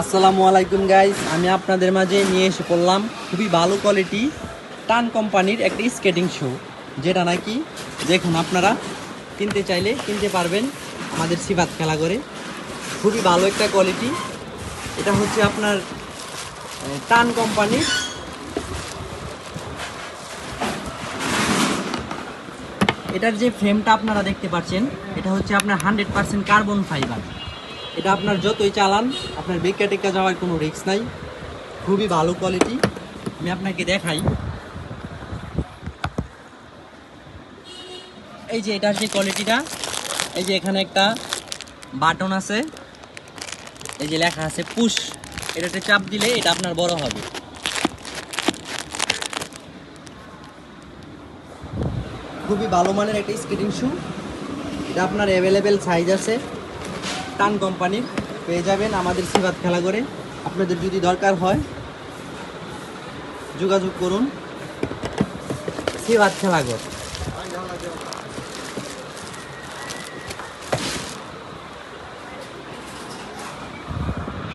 আসসালামু আলাইকুম গাইস, আমি আপনাদের মাঝে নিয়ে এসে পড়লাম খুবই ভালো কোয়ালিটি টান কোম্পানির একটি স্কেটিং শু, যেটা নাকি দেখুন আপনারা কিনতে চাইলে কিনতে পারবেন আমাদের সিবাত খেলা করে। খুবই ভালো একটা কোয়ালিটি। এটা হচ্ছে আপনার টান কোম্পানির। এটার যে ফ্রেমটা আপনারা দেখতে পাচ্ছেন, এটা হচ্ছে আপনার 100% কার্বন ফাইবার। এটা আপনার যতই চালান আপনার বেঁকা টেক্কা যাওয়ার কোনো রিস্ক নাই। খুবই ভালো কোয়ালিটি। আমি আপনাকে দেখাই, এই যে এটার যে কোয়ালিটিটা, এই যে এখানে একটা বাটন আছে, এই যে লেখা আছে পুশ। এটাতে চাপ দিলে এটা আপনার বড় হবে। খুবই ভালো মানের একটা স্কেটিং শু। এটা আপনার অ্যাভেলেবেল সাইজ আছে, টান কোম্পানির পেয়ে যাবেন আমাদের সিবাত খেলা করে। আপনাদের যদি দরকার হয় যোগাযোগ করুন সিবাত খেলা করে।